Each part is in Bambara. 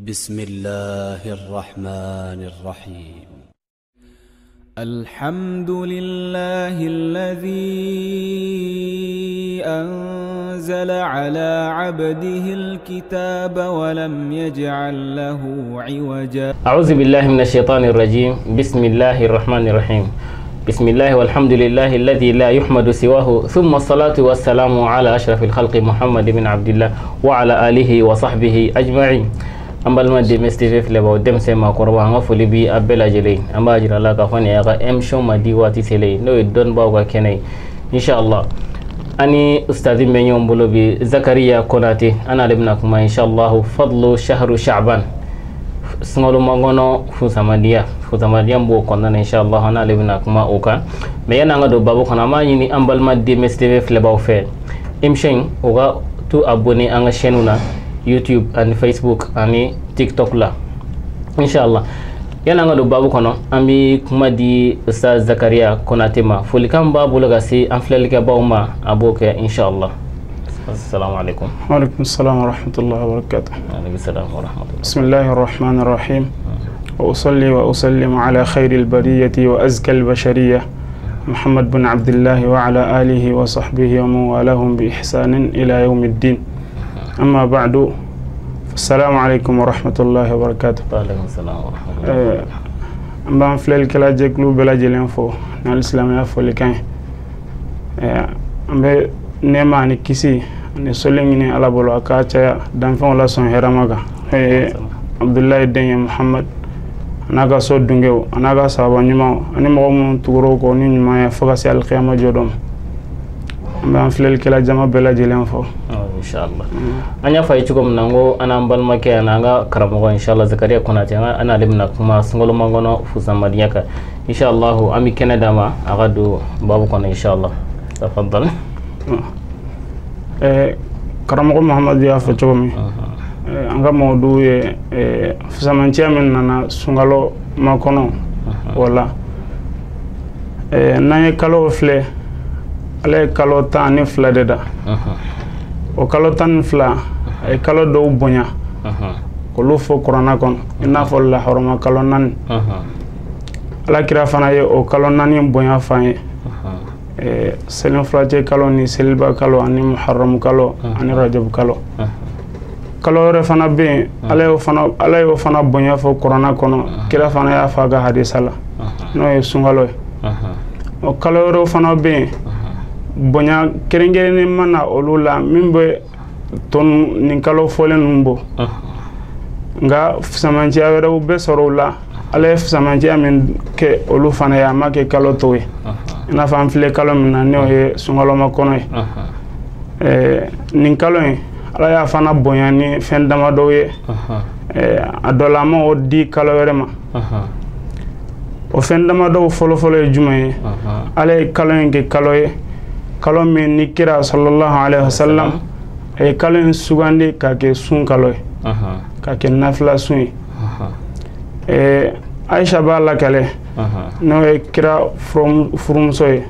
بسم الله الرحمن الرحيم. الحمد لله الذي أنزل على عبده الكتاب ولم يجعل له عوجا. أعوذ بالله من الشيطان الرجيم. بسم الله الرحمن الرحيم. بسم الله والحمد لله الذي لا يحمد سواه، ثم الصلاة والسلام على أشرف الخلق محمد بن عبد الله وعلى آله وصحبه أجمعين. أمبالما دمستيف لبو دمسي ما قربا غفولي بي أبلا جلي أما أجر الله كفاني أغا أمشو ما ديواتي سلي نو يدون باوغا كني إن شاء الله. أني أستاذ من يوم بلو بي زكريا كوناتي أنا لبناكما إن شاء الله فضل شهر شعبان سنغلو مغونو فوساماديا مبو كونان إن شاء الله أنا لبناكما أوكا ميانا غدو بابو كنا ما يني أمبالما دمستيف لبو في إمشين أغا تو أبوني أغا شنونا YouTube and Facebook and TikTok la inshallah yana ngado babu kono ami kuma di Ustaz Zakaria Konate ma folikam babu laga si anflelika bawma aboke inshallah. Assalamu alaikum. Wa alaikum assalam wa rahmatullahi wa barakatuh. Wa alaikum assalam wa rahmatullahi. Bismillahir rahmanir rahim. Wa usalli wa usallim ala khairil bariyati wa azkal bashariyah Muhammad bin Abdullah wa ala alihi wa sahbihi wa man walahum bi ihsanin ila yawmiddin. أما بعد السلام عليكم ورحمة الله وبركاته. وعليكم السلام ورحمة الله. أمبان فلل كلا جكلو بلا جلين فو نال الإسلام يافو لكان. أمبى نيماني كيسي نسوليني على بلو أكاتيا دانفون لا سون هرماغا. عبد الله الدين محمد أنا صوت دنجو أنا صابون يما أنا مغمون تغرو كوني يما يفقس على القيامة جودم. أمبان فلل كلا جما بلا جلين فو. Inshallah anya fa yichugo mnango ana mbalma ke ananga karamogo inshallah Zakaria Konate ana limna kuma singolo mangono fusamadiaka inshallah ami Canada ma agadu babu kono inshallah tafaddal. Karamogo Muhammad ya fa chogomi anga modu fusamantia men nana sungalo makono wala naye kalo fle ale kalo tani fla deda o kalo tan fla ay kalo do bonya ko lu fo qur'ana kon ina fo la horma kalo nan ala kira fana ye o kalo nan bonya fa selen frate kalo ni selba kalo ani muharram kalo ani rajab kalo kalo re fana be ala yo fana bonya fo qur'ana kono kira fana ya fa ga hadisala no e sungalo o kalo ro fana be bonya kerengere ni mana olula mimbe ton ninkalo fole numbo nga fusamanji awere ube sorola ale fusamanji amen ke olu fana ya make kalo towe ina famfile kalo mina ne o sungalo makono ninkalo ala ya fana bonya ni fendama dowe adola ma o di kalo were ma o fendama do folo juma ale kalo nke kalo kalo min ni kira sallallahu alaihi wasallam e kalo sugandi ka ke sun kalo ka ke nafla sun Aisha ba la kale no e kira from soy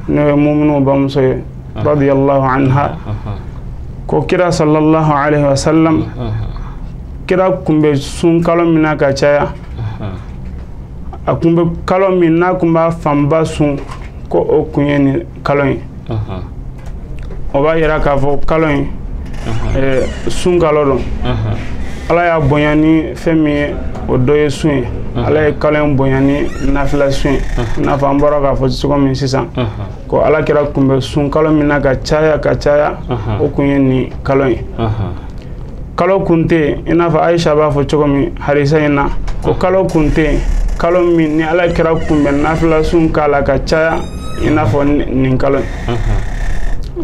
no e mu'minu bam soy radiyallahu anha ko kira sallallahu alaihi wasallam kira kumbe sun kalo mina ka chaya akumbe kalo mina kumba famba sun ko o kunyeni kalo o ba yira ka fo kalo sun kalo don ala ya bonyani femi o doye sun ala ya kalo bonyani nafila sun na fa mbara ka fo siko min sisan ko ala kira kumbe sun kalo mina ka chaya o kunyeni kalo kunte ina fa Aisha ba fo siko min harisa ina ko kalo kunte kalo min ni ala kira kumbe nafila sun kala ka chaya ina fo nin kalo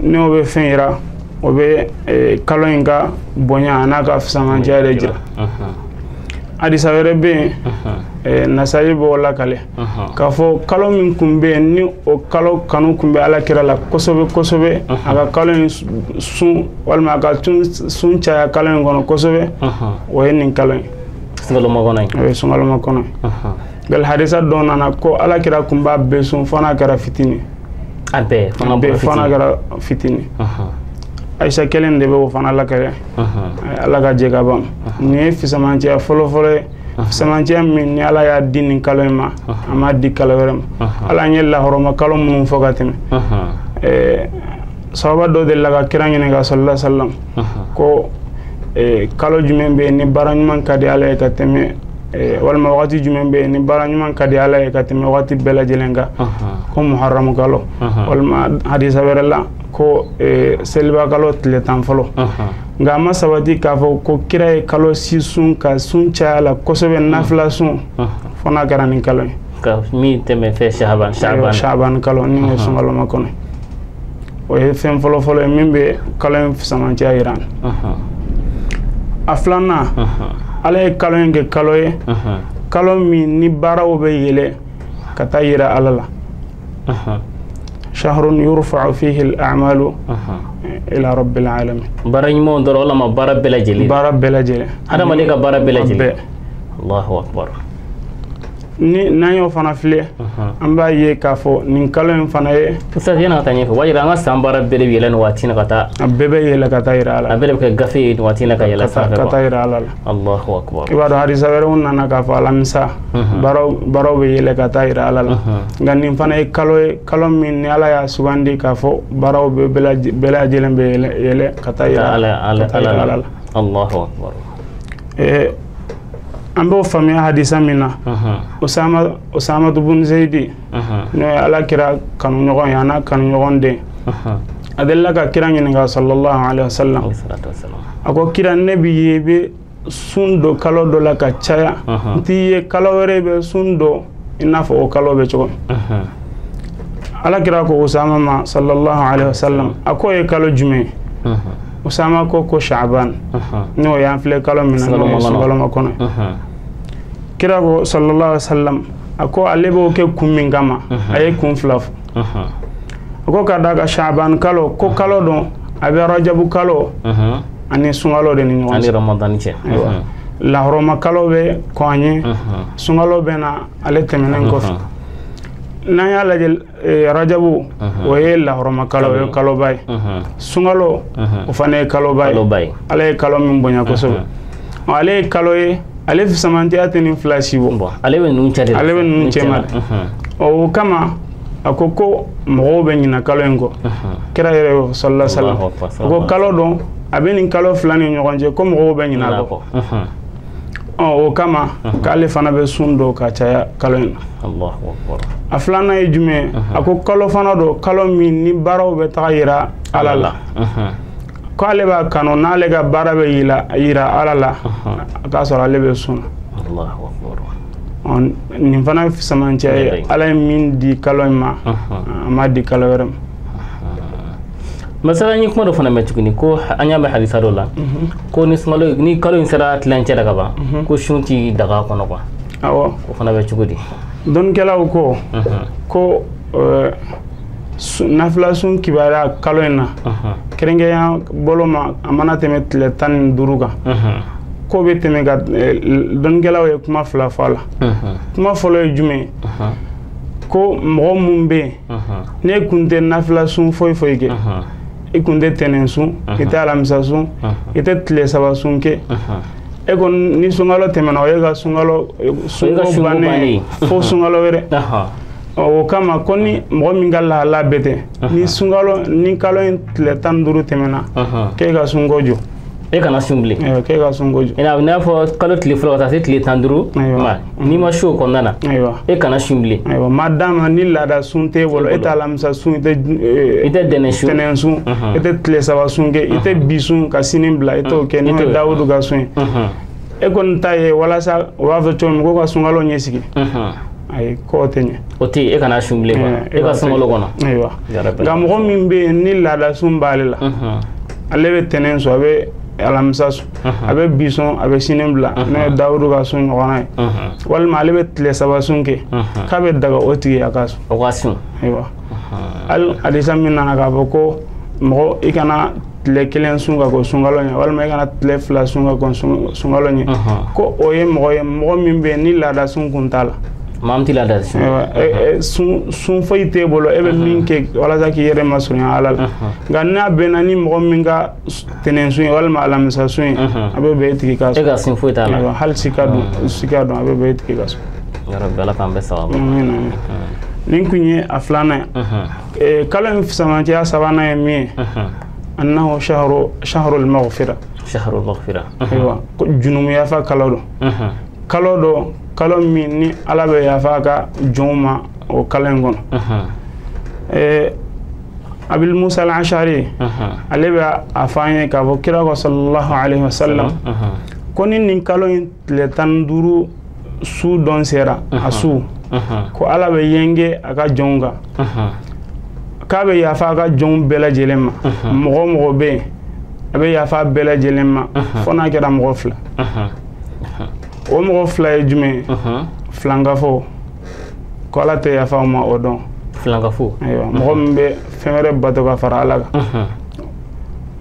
ni o be fenira o be kalo inga bonya anaka fsaman jare jira hadisa were be nasayi bo la kale ka fo kalo min kumbe ni o kalo kanu kumbe ala kira la kosobe aga kalo sun walma aga sun chaya kalo ngono kosobe o nin kalo singalo makono gal hadisa donana ko ala kira kumba besun fana kara fitini abe fana kara fitini Aisha kelen de be o fana la kare ala ka je ka ban ni fisamantiya folo folo fisamantiya min ni ala ya din ni kalo ma ama di kalo werem ala nye la horoma kalo mun fo ka teme sawaba do de la ka kira nyene ga sallallahu alaihi wasallam ko kalo jumen be ni baranyman kadi ala ka teme walma waqti jumen be ni baranyman kadi ala ka teme waqti bela jelenga ko muharram kalo walma hadisa werela ko selba kalo tile tan folo nga ma sabati ka fo ko kira kalo sisun ka sun chala kosobe nafla sun fona garani kalo ka mi teme fe shaban kalo ni sun kalo makone o e fen folo folo mimbe kalo samanti iran aflana ala kalo nge kalo e kalo mi ni barawo be yele kata yira alala شهر يرفع فيه الأعمال إلى رب العالمين. براني مو ندور ولا ما برب بلا جلي. برب بلا جلي. هذا ما ليك برب بلا جلي. الله أكبر. ni nayo fana file amba ye kafo nin kalo en fana ye fusa yana tanye ko wajira nga sambara bele yelen watina kata bebe yele kata ira ala abele ke gafi watina ka yela sa kata ira ala Allahu akbar ibado hadisa were unna na kafo alamsa baro be yele kata ira ala ngani fana e kalo min ni ala ya sugandi kafo baro be bela jelen be yele kata ira ala Allahu akbar ambo famia hadisa mina Usama ibn Zaidi no ala kira kanu nyogon yana kanu nyogon de adella ka kira nyinga sallallahu alaihi wasallam ako kira nabi yebe sundo kalo do la ka chaya tiye kalo werebe sundo inafo o kalo be chogo ala kira ko Usama ma sallallahu alaihi wasallam ako e kalo jume Usama ko Sha'ban no ya fle kalo mina no kalo makono kira ko sallallahu alaihi wasallam ako alebo ke kummin gama ay kun flaf ako kada ka Sha'ban kalo ko kalo don abe Rajabu kalo ani sungalo de ni ani Ramadan che la roma kalo be ko anyi sungalo be na ale temenen ko na ya la Rajabu o ye la roma kalo bay sungalo o fane kalo bay ale kalo min bonya ko so ale kalo ye ale fisamanti ateni flashi bo ale be nun chema o kama akoko mo be nyina kalo engo kira yere sallallahu alaihi wasallam ko kalo don abeni kalo flani nyogonje ko mo be nyina ko o kama kale fana be sundo ka chaya kalo en Allahu akbar aflana e jume ako kalo fana do kalo min ni baraw be tayira alala ko ale ba kanu na le ga barabe yira alala ka soro ale be suna Allahu akbar on ni fana fisamanti ala min di kalo ma ma di kalo werem masala ni kuma do fana me tukuni ko anya be hadisa do la ko ni smalo ni kalo insara atlanche daga ba ko shunti daga kono ko awo ko fana be tukudi don kelaw ko nafla sun kibara kalo ina kerenge ya boloma amana teme tle tan duruga ko be teme ga don gelaw e kuma fla fala kuma folo e jume ko mo mumbe ne kunde nafla sun foy foyge e kunde tenen sun ite alamsa sun ite tle saba sun ke e kon ni sungalo teme no e ga sungalo bane fo sungalo were o kama koni mo min galla la bete ni sungalo ni kalo le tan duru temena ke ga sungojo e kana sumbli ke ga sungojo ina na fo kalo tli flo ta tli tan duru ma ni ma sho ko nana e kana sumbli madama ni la da sunte wolo eta lamsa sun ite denen sun ite tle sawa sunge ite bisun ka sinimbla ite o ke ni Dawudu ga sun e kon taye wala sa wa veto ko ga sungalo nyesiki ay ko tenye oti e kana shumble ba e ka sungalo kono aywa ga mo min be ni la da sumbale la alebe tenen so abe alamsa su abe bison abe sinembla ne Dawudu ga sun ngona wal ma alebe tle saba sunke kabe daga oti akasu okasun aywa al hadisa min na ga ko mo ikana tle kelen sunga ko sungalo nya wal ma ikana tle fla sunga ko sungalo nya ko oye mo min be ni la da sun kuntala mam ti la da sun foyi te bolo e be min ke wala za ki yere masunya alal ganna benani mo min ga tenen sun wala ma alam sa sun abe be tiki ka e ga sun foyi ta la hal sikadu abe be tiki ka ya rabbi ala kan be sawaba nin kunye aflana kalam samati ya sabana mi annahu shahrul maghfira aywa junum ya fa kalodo kalo min ni ala be ya fa ka juma o kalengon abil musa al-ashari alebe afanye ka bo kira ko sallallahu alaihi wasallam koni nin kalo le tanduru su don sera asu ko ala be yenge aka jonga ka be ya fa ka jon bela jelema mogo be abe ya fa bela jelema fona kera mogo fla o mogo fla e jume flanga fo ko ala te ya fa ma odon flanga fo ayo mogo mbe femere bato ka fara ala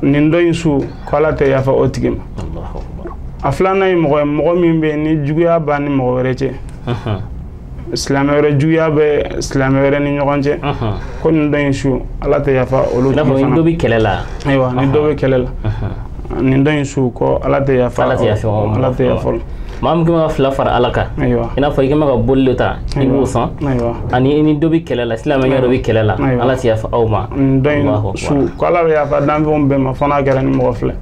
nin do insu ko ala te ya fa otigim Allahu akbar aflana yi mogo min be ni juguya ba ni mogo reche islamere juguya be islamere ni ñogonje ko nin do insu ala te ya fa olu na bo ndo bi kelela aywa ni do be kelela nin do insu ko ala te ya fa ala te ya fa mam ki ma fla far alaka aywa ina fo ma ga bollota ibu san aywa ani ni do bi kelela islam ya do bi kelela ala ti ya fa awma ndo insu ko ala ya fa dambe on be ma fona kera ni mo fle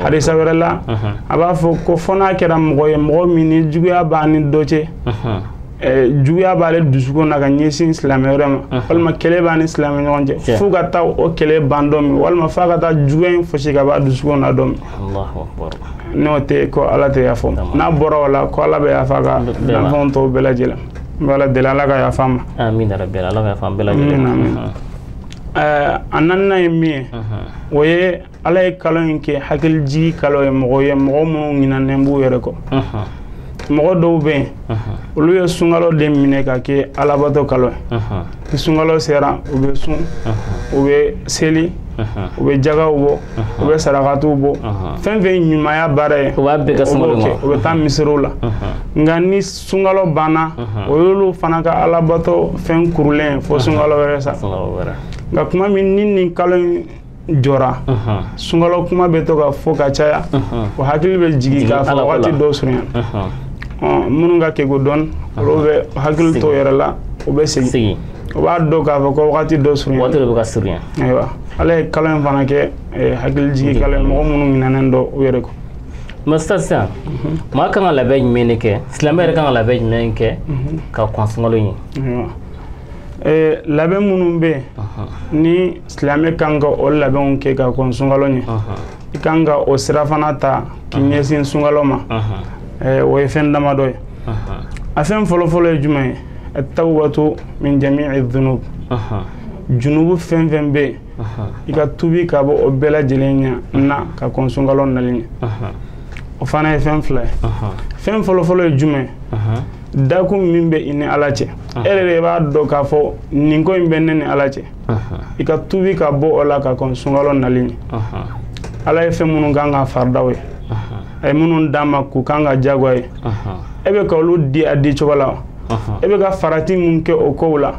hadisa werela aba fo ko fona kera mo mini juguya ba ni doce juguya ba le dusuko na ga nyesi islamere ma walma kele ba ni islamere ngonje fu ga taw o kele bandom walma fa ga ta juguya fo shi ga ba dusuko na dom Allahu akbar no te ko ala te ya fo na boro wala ko ala be ya fa ga na fon to bela jela wala delala ga ya fam amin rabbi ala ga fam bela jela ananna yemi woye ala e kalon ke hakil ji kalo e mo mo ngina nembu yere ko mo do be olu ye sungalo de mine ka ke alabato kalo ki sungalo sera o be sun o be seli o be jaga o be sarakatu bo fen fen nyumaya bare o ba be ka sungalo o be tam misrola ngani sungalo bana o yolu fana ka alabato fen kurulen fo sungalo were sa nga kuma min nin kalo jora sungalo kuma be to ka fo ka caya o hakili be jigi ka fo wati do suryan munu nga ke go don robe hakili to yerala o be segi o ba do ka fo ko wati do suryan wati do ka suryan aywa ale kalo fana ke hakili jigi kalo mo munu minanen do o yere ko mastasa ma kan la be nyene ke islamer kan la be nyene ke ka konsungalo yin labe munun be ni islamic kanga o labe ke ka kon sungalo ni kanga o sirafana ta kinyesin sungalo ma o efendama doy afem folo jume at-tawbatu min jami'i dhunub junubu fem be ika tubi ka bo o bela jelenya na ka kon sungalo nalini o fana fem fla fem folo jume daku mimbe ini alache erere ba do ka fo ninko imbenne ni alache ika tubi ka bo ola ka kon sungalo nalini ala efe munu ganga fardawe ay munu dama ku kanga jagway ebe ka lu di adi chokola ebe ka farati mun ke o kola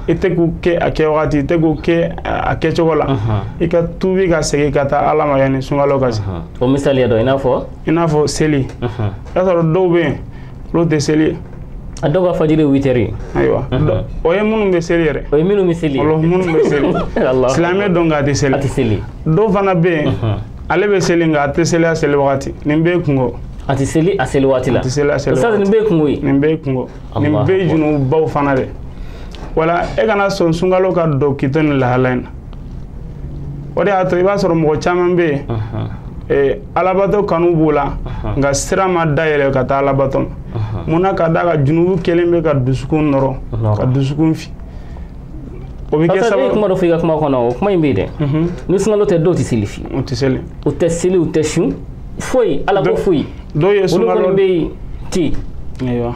ite ku ke ake wati ite ku ke ake chokola ika tubi ka sege kata ala ma yani sungalo kasi o misali do ina fo seli asaro do be lo te seli adoga fajiri witeri aywa o ye munum be selire o ye minum be seli Allah munum be seli Allah islamé donga te seli ati seli do fana be ale be seli nga te seli a seli wakati nimbe kungo ati seli a seli wati la ati seli a seli sa nimbe kungo yi nimbe kungo nimbe junu baw fana de wala e kana son sungalo ka do kiton la halaina wadi ato iba soro mo chaman be alabato kanu bula nga sira ma dayele ka ta alabato muna ka daga junubu kelembe ka dusukun noro ka dusukun fi o bi ke sababu kuma do figa kuma kono kuma imbide ni sungalo te do ti silifi o ti seli o te seli o te shu foi ala ko foi do ye sungalo be ti aywa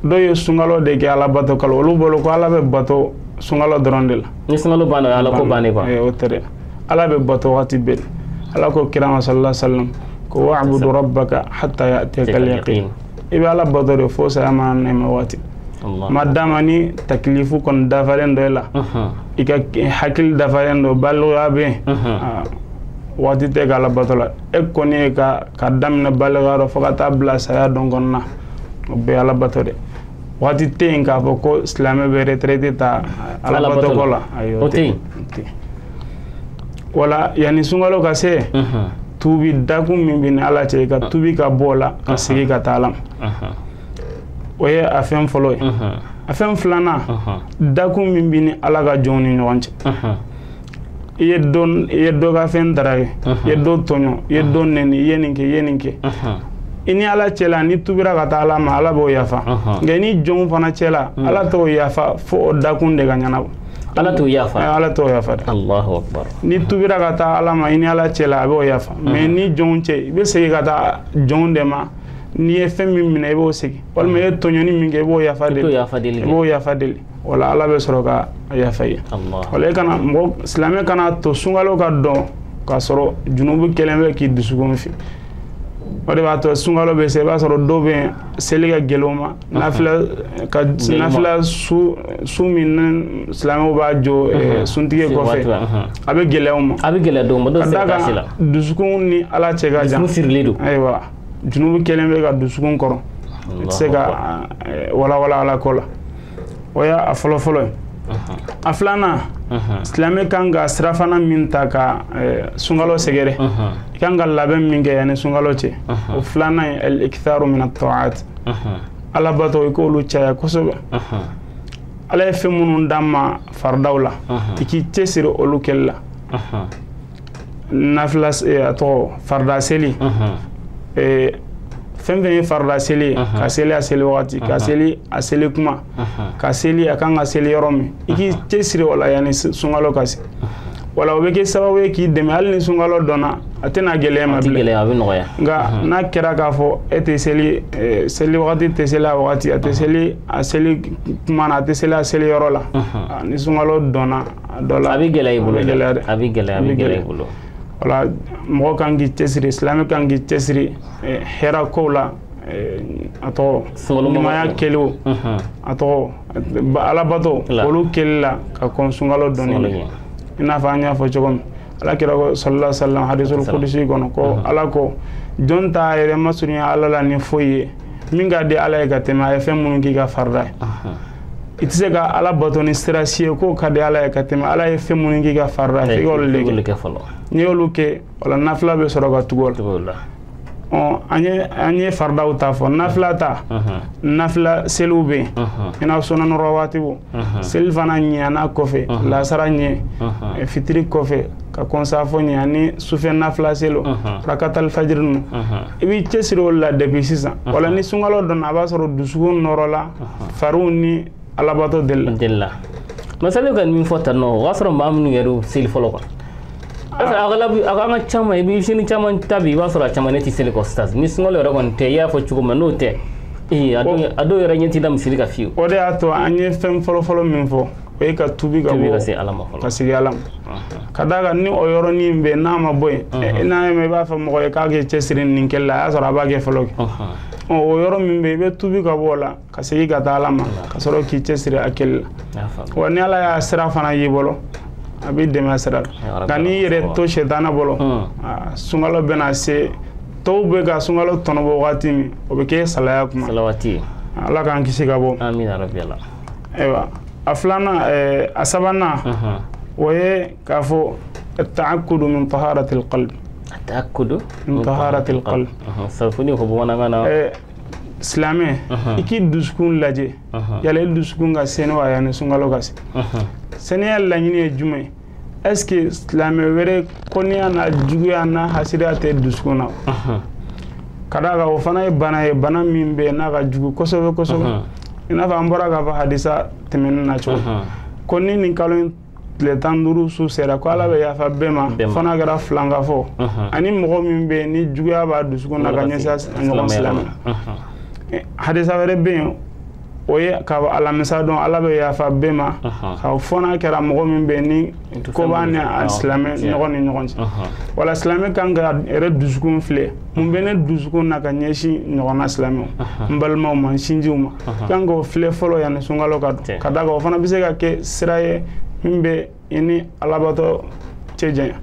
do ye sungalo de ke alabato kalo lu bolo ko ala be bato sungalo dorondel ni sungalo bano ala ko bane ba o tere ala be bato wati be ala ko kirama sallallahu alaihi wasallam ko wa'budu rabbaka hatta ya'tiyaka al-yaqin ibe ala badore fo sa man ne mawati madama ni taklifu kon dafaren do la ika hakil dafaren do balwa be wati te gala batola e koni ka damna balgaro fakata bla saya dongonna be ala batode wati te inka foko islam be retraité ta ala batola ayo wala yani sungalo ka se tubi dakum min bin ala ce ka tubi ka bola ka sigi ka talam oye afem folo afem flana dakum min bin ala ga joni nyonche yeddo ga fen darage yeddo tonyo yeddo neni yeninke ini ala cela ni tubira ka taala ma ala bo yafa ngeni jom fana cela ala to yafa fo dakun de ga nyana ala to yafa Allahu akbar ni tubira ka ta ala ma ini ala cela bo yafa mais ni jonche be segi ka ta jonde ma ni e fem min e bo segi wal me tonyo ni min ge bo yafa de wala ala be soro ka yafa yi Allah wala kana mo islame kana to sungalo ka do ka soro junubu kelembe ki dusugo fi wala ba to sungalo be se ba soro do be seliga geloma nafla su min islame ba jo suntige ko fe abe gele do mo do se basila dusugo ni ala ce ga jam aywa junubu kelembe ka dusugo koro se ga wala ala kola oya afolo aflana islamic kanga srafana minta ka sungalo segere kanga laben minge yani sungalo ce aflana al iktharu min at-ta'at ala bato ko lu chaya kosobe ala femunun damma fardawla tiki tesiro olu kella naflas ato farda seli fembe farda seli ka seli aseli wati ka seli aseli kuma ka seli akanga seli yoromi iki tesiri wala yani sungalo kasi wala obeke sababu ki deme alni sungalo dona atena gelema nga na kera ka fo ete seli wati teseli wati ateseli aseli kuma na teseli aseli yorola ni sungalo dona dola abigele ibulo wala mo kangi tesiri islamic kangi tesiri hera kola ato maya kelu ato ala bato olu kella ka konsungalo doni ina fanya fo chogom ala kira ko sallallahu alaihi wasallam hadithul qudsi gono ko ala ko jonta ere masuni ala la ni foye minga de ala ga tema fm mun ki ga farda itse ga ala bato ni strasiye ko kade ala ka tema ala fm mun ki ga farda igol leke ni oluke wala nafla be soro ga tugol anye farda utafo nafla ta nafla selube ina sunan rawatibu silfana nyana kofe la saranye fitri kofe ka konsafo nyani sufe nafla selo rakatal fajr nu ibi chesiro la depuis 6 ans wala ni sungalo don aba soro dusugun norola faruni alabato della masale kan min fota no wasro mamnu yeru sil folo ko agalabi agama chama ibi shini chama tabi wasra chama neti sel ko stars ni sungolo ragon te ya fo chugo no te ado yera nyenti dam silika fiu ode ato anye fem folo min fo e ka tubi ga bo kasi alama folo kasi alam kadaga ni o yoro ni be na ma boy ina me ba fa mo ka ge chesirin ninkella asara ba ge folo o yoro min be tubi ga bola kasi ga dalama kasoro ki chesiri akel woni ala ya sira fana yibolo abi demasral gani yere to shetana bolo sungalo bena se to be ga sungalo tonobo wati mi obeke salaya kuma salawati ala kan kisi gabo amin ya rabbi allah ewa aflana asabana waye kafo التأكد من طهارة القلب التأكد من طهارة القلب سوفني هو بوانا غانا اسلامي اكي دسكون لاجي يالا دسكون غا سينوا يعني سونغالو غاس سنيال لا ني جومي اسكي اسلامي وره كوني انا جوغي انا حسيرات دسكونا كدا غا وفنا بنا ميمبه نا غا جوغو كوسو ina fa mbora ga fa hadisa temen na cho konni ni kalon le tanduru su sera ko ala be ya fa bema fana gara flanga fo ani mo min be ni juya ba du su ko na ganya sa an islam hadisa were be o ye ka alamisa don ala bɛ yafa bɛɛ ma ka fɔna kɛra mɔgɔ min bɛ ni ko b'a ni silamɛ ɲɔgɔn ni ɲɔgɔn cɛ wala silamɛ kan ka yɛrɛ dusukun filɛ mun bɛ ne dusukun na ka ɲɛsin ɲɔgɔnna silamɛw n balimaw ma n sinjiw ma kan k'o filɛ fɔlɔ yanni sunkalo ka don ka da kan o fana bɛ se ka kɛ sira ye min bɛ i ni alabatɔ cɛ janya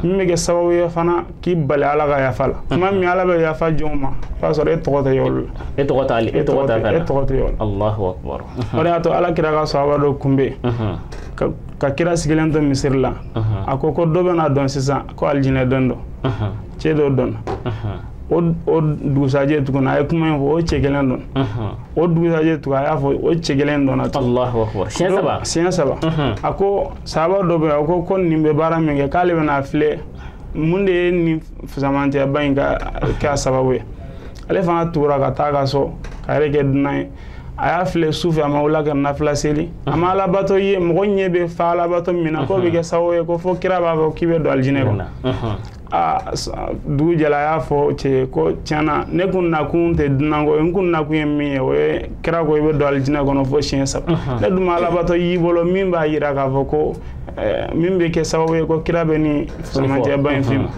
min bɛ kɛ sababu ye fana k'i bali ala ka yafa la tuma min ala bɛ yafa jɔnw ma o y'a sɔrɔ e tɔgɔ tɛ y'olu la e tɔgɔ t'ale e tɔgɔ tɛ y'olu la Allahu akbar o de y'a to ala kira ka sahaba dɔ kun bɛ yen ka kira sigilen to misiri la a ko dɔ bɛ na dɔn sisan ko alijinɛ dɔn dɔ cɛ dɔ dɔn o dugusajɛ tuguni a ye kuma in fɔ o cɛ kelen dɔn o dugusajɛ tuguni a y'a fɔ o cɛ kelen dɔnna tuguni Allahu akbar siɲɛ saba a ko sahaba dɔ bɛ yen a ko nin bɛ baara min kɛ k'ale bɛna filɛ mun de ye nin fusamantiyaba in ka kɛ a sababu ye ale fana tugura ka taa ka so ka yɛrɛ kɛ dunan ye a y'a filɛ sufɛ a ma wula ka nafila seli a ma alabato ye mɔgɔ ɲɛ bɛ fa alabato min na k'o bɛ kɛ sababu ye ko fo kira b'a fɔ k'i bɛ don alijinɛ kɔnɔ dugu jɛla a y'a fɔ cɛ ko tiɲɛna ne kun nakun tɛ dunan ko n kun nakun ye min ye o ye kira ko i bɛ don alijinɛ kɔnɔ fo siɲɛ saba ne dun ma alabato y'i bolo min b'a yira k'a fɔ ko min bɛ kɛ sababu ye ko kira bɛ nin fusamantiyaba in f'i ma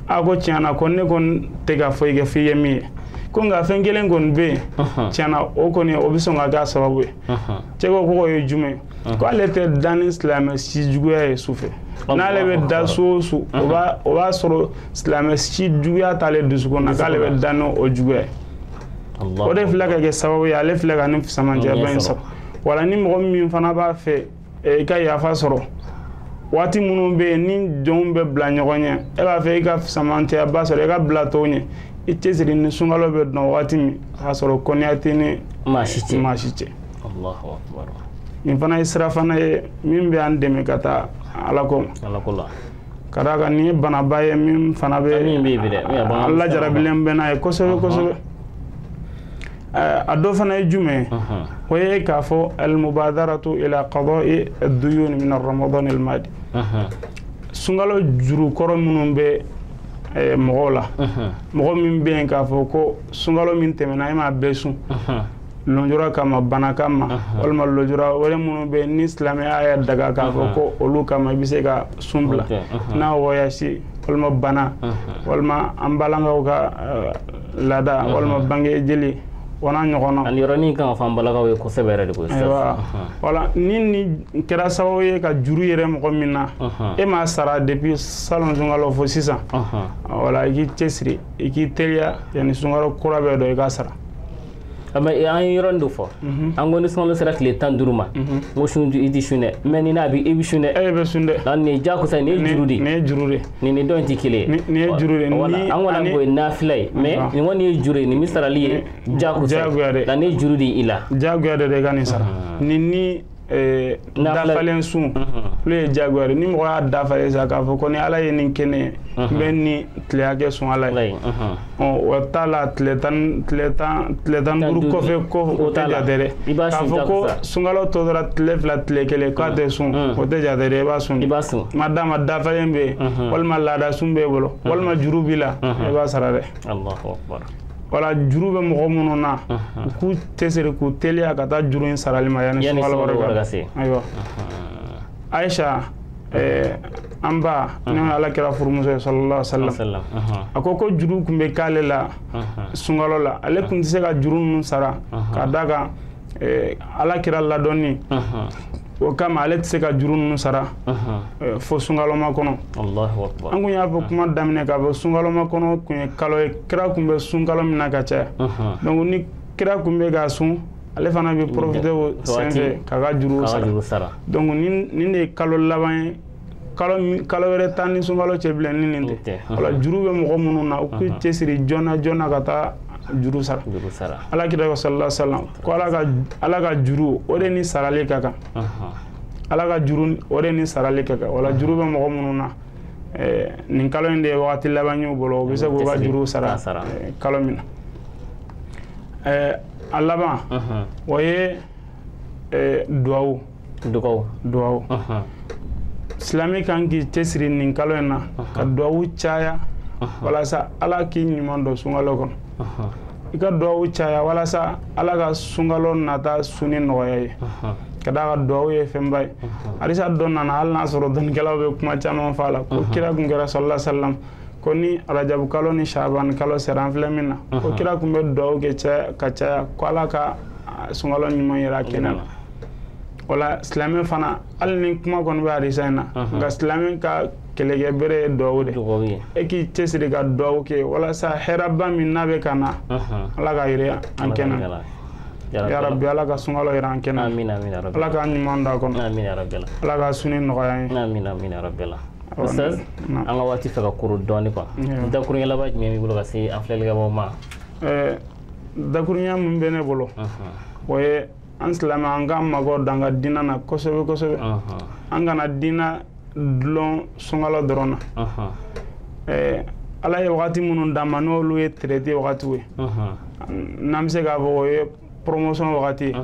a ko tiɲɛna ko ne kɔni tɛ ka foyi kɛ f'i ye min ye ko nka fɛn kelen kɔni bɛ yen tiɲɛna o kɔni o bɛ sɔn ka k'a sababu ye cɛ ko k'o ye jumɛn ko ale tɛ da ni silamɛ si juguya ye sufɛ n'ale bɛ da su o su o b'a sɔrɔ silamɛ si juguya t'ale dusukun na k'ale bɛ da n'o juguya ye o de filɛ ka kɛ sababu ye ale filɛ ka nin fusamantiyaba in sɔrɔ wala ni mɔgɔ min fana b'a fɛ i ka yafa sɔrɔ waati minnu bɛ yen ni jɔnw bɛ bila ɲɔgɔn ɲɛ e b'a fɛ i ka fusamantiyaba sɔrɔ i ka bila tɔw ɲɛ i cɛsiri ni sunkalo bɛ dɔn waati min k'a sɔrɔ kɔnniya tɛ ni maa si cɛ nin fana ye sira fana ye min bɛ an dɛmɛ ka taa ala ko la ka d'a kan nin ye banaba ye min fana bɛ an lajarabilen bɛ n'a ye kosɛbɛ kosɛbɛ a dɔ fana ye jumɛn ye o ye k'a fɔ al-mubadaratu ila qada'i ad-duyun min ar-ramadan al-madi sunkalo juru kɔrɔ minnu bɛ mɔgɔw la mɔgɔ min bɛ yen k'a fɔ ko sunkalo min tɛmɛna e m'a bɛɛ sun lɔnjura kama bana kama walima lɔnjura wɛrɛ minnu bɛ yen ni silamɛya y'a daga k'a fɔ ko olu kama i bɛ se ka sun bila n'a wɔyasi walima bana walima an balankaw ka laada walima bange jeli wana ɲɔgɔnna ani yɔrɔnin kan ka fɔ an balakaw ye kosɛbɛ yɛrɛ de ko wala ni kɛra sababu ye ka juru yɛrɛ mɔgɔ min na e m'a sara depuis salon sunkalo fo sisan wala i k'i cɛsiri i k'i teliya yanni sunkalo kura bɛ dɔn i k'a sara an ye yɔrɔnin dɔ fɔ an ko ni sunkalo sera tile 15 ma n ko sun i tɛ sun dɛ mais ni n'a bɛ i bɛ sun dɛ e bɛ sun dɛ nin ye jagosa nin ye juru de nin ye juru de nin dɔn tɛ kelen ye nin ye juru de an kɔni ko ye nafila ye mais nin kɔni ye juru ye nin min sarali ye jagosa ye nin ye juru de i la jagoya de i ka nin sara ni dafalen sun olu ye jagoya ni mɔgɔ y'a dafalen sa k'a fɔ ko ni ala ye nin kɛnɛ ye n bɛ nin tile hakɛ sun ala ye o t'a la tile tan duuru kɔfɛ ko o tɛ jate dɛ k'a fɔ ko sunkalo tɔ tora tile fila tile kelen k'a tɛ sun o tɛ jate dɛ i b'a sun ma d'a ma dafalen bɛ yen walima laada sun b'e bolo walima juru b'i la i b'a sara dɛ wala juru bɛ mɔgɔ minnu na u k'u cɛsiri k'u teliya ka taa juru in sarali ma yanni sunkalo wɛrɛ ka se ayiwa Ayisa an ba n'o ye ala kira furumuso ye sallallahu alaihi wa sallam a ko juru tun bɛ k'ale la sunkalo la ale tun tɛ se ka juru ninnu sara ka d'a kan ala kira ladɔnni o kama ale tɛ se ka juru ninnu sara fo sunkaloma kɔnɔ an kun y'a fɔ kuma daminɛ k'a fɔ sunkaloma kɔnɔ kun ye kalo ye kira kun bɛ sunkalo min na ka caya donc ni kira kun bɛ ka sun ale fana bɛ profiter o senfɛ k'a ka juru sara donc nin de ye kalo laban ye kalo wɛrɛ tan ni sunkalo cɛ bilen ni nin tɛ wala juru bɛ mɔgɔ minnu na u k'u cɛsiri joona joona ka taa juru sara ala kira sallallahu alaihi wasallam ko ala ka juru o de ni sarali ka kan ala ka juru o de ni sarali ka kan wala juru bɛ mɔgɔ minnu na nin kalo in de ye wagati laban y'u bolo u bɛ se k'u ka juru sara kalo min na a laban o ye duwawu silamɛ kan k'i cɛsiri nin kalo in na ka duwawu caya walasa ala k'i ɲuman dɔn sunkalo kɔnɔ ika duwawu caya walasa ala ka sunkalo nata suni nɔgɔya ye ka da ka duwawu ye fɛnba ye hadisa dɔ nana hali n'a sɔrɔ dɔnnikɛlaw bɛ kuma caman fɔ a la ko kira kun kɛra sallallahu alaihi wasallam ko ni rajabu kalo ni shaban kalo sera an filɛ min na ko kira kun bɛ duwawu kɛ caya ka caya ko ala ka sunkalo ɲuman yira kɛnɛ la wala silamɛ fana hali ni kuma kɔni bɛ hadisa in na nka silamɛ ka kɛlɛkɛ bere ye duwawu de e k'i cɛsiri ka duwawu kɛ walasa hɛrɛba min n'a bɛ ka na ala ka yira an kɛnɛ ya rabbi ala ka sunkalo yira an kɛnɛ ala ka ɲuman d'a kɔnɔ ala ka suni nɔgɔya ye Ustaz an ka waati fɛ ka kuru dɔɔni quoi dakuruɲɛ laban jumɛn b'i bolo ka se an filɛlikɛbagaw ma dakuruɲɛ min bɛ ne bolo o ye an silamɛ an ka mago dan ka diinɛ na kosɛbɛ kosɛbɛ an kana diinɛ dulon sunkalo dɔrɔn na ala ye wagati minnu d'an ma n'olu ye traité wagatiw ye n'an bɛ se k'a fɔ o ye promotion wagati ye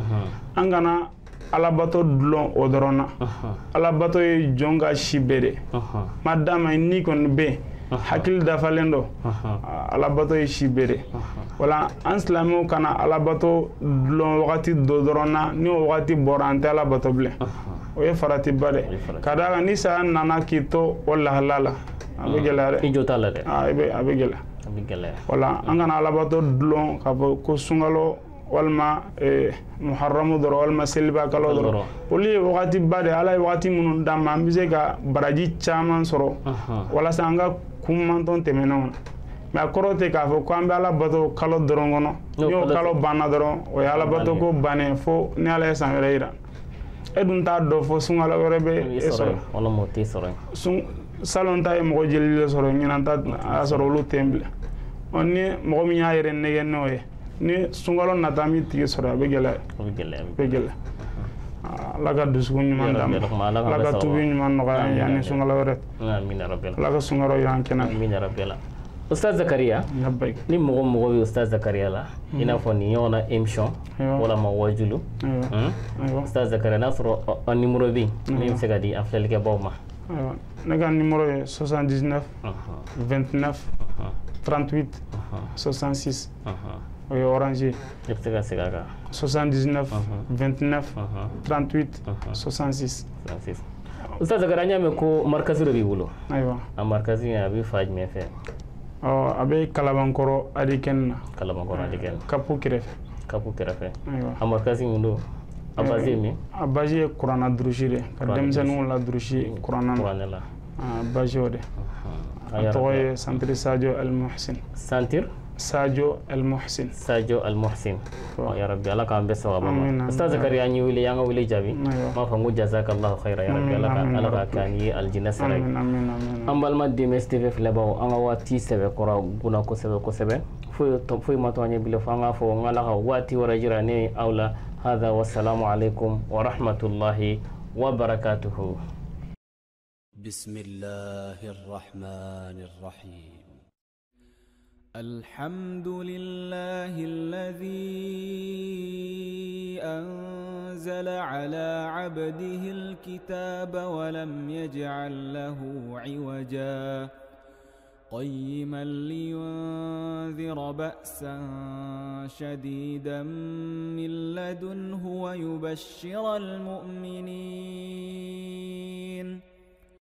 an kana alabato dulon o dɔrɔn na alabato ye jɔn ka si bɛɛ de ma d'a ma ni kɔni bɛ yen hakili dafalen dɔ alabato ye si bɛɛ de wala an silamɛw kana alabato dulon wagati dɔ dɔrɔn na ni o wagati bɔra an tɛ alabato bilen o ye faratiba de ka d'a kan ni saya nana k'i to o lahala la a bɛ gɛlɛya dɛ i jo t'a la dɛ a bɛ gɛlɛya wala an kana alabato dulon k'a fɔ ko sunkalo walima muharramu dɔrɔn walima seliba kalo dɔrɔn olu ye wagati ba de ala ye wagati minnu d'an ma an bɛ se ka baraji caman sɔrɔ walasa an ka kun mantɔn tɛmɛnenw na mɛ a kɔrɔ tɛ k'a fɔ ko an bɛ ala bato kalo dɔrɔn kɔnɔ ni o kalo banna dɔrɔn o ye ala bato ko bannen fo ni ala ye san wɛrɛ yira e dun t'a dɔn fo sunkalo wɛrɛ bɛ e sɔrɔ salon ta ye mɔgɔ jeli de sɔrɔ ɲinan ta a y'a sɔrɔ olu tɛ n bilen ni mɔgɔ min y'a yɛrɛ nɛgɛ n'o ye ni sunkalo nata min tigi sɔrɔ a bɛ gɛlɛya ala ka dusukun ɲuman d'an ma ala ka tubi ɲuman nɔgɔya yanni sunkalo wɛrɛ ala ka sunkalo y'an kɛnɛ Ustaz Zakaria ni mɔgɔ bɛ Ustaz Zakaria la i n'a fɔ nin ɲɔgɔnna émission walama wajulu Ustaz Zakaria n'a sɔrɔ a numéro bɛ yen min bɛ se ka di an filɛlikɛbagaw ma ne ka numéro ye 79 29 38 66 o ye orange i bɛ se ka segin a kan 79 29 38 66 Ustaz Zakaria an y'a mɛn ko markazi dɔ b'i bolo ayiwa a markazi a bɛ fa jumɛn fɛ a bɛ kalabankɔrɔ adikɛni na kapu kɛrɛfɛ a markazi min don a base ye min a base ye kuranna durusi de ka denmisɛnninw la durusi kuranna la a base o de a tɔgɔ ye centre Sadio El Muhsin Sadio El Muhsin ya rabbi ala k'an bɛɛ sababa ma Ustaz Zakaria an y'i wele an ka wele jaabi n b'a fɔ n ko jazakallahu khayra ya rabbi ala ka kɛ an ye aljinɛ sira ye an balima DMS TV filɛbagaw an ka waati sɛbɛkɔrɔ gunna kosɛbɛ foyi ma to an ye bilen fo an k'a fɔ n ala ka waati wɛrɛ jira ne aw la hada wassalamu alaikum wa rahmatullahi wa barakatuhu bismillahir rahmanir rahim الحمد لله الذي أنزل على عبده الكتاب ولم يجعل له عوجا قيما لينذر بأسا شديدا من لدنه ويبشر المؤمنين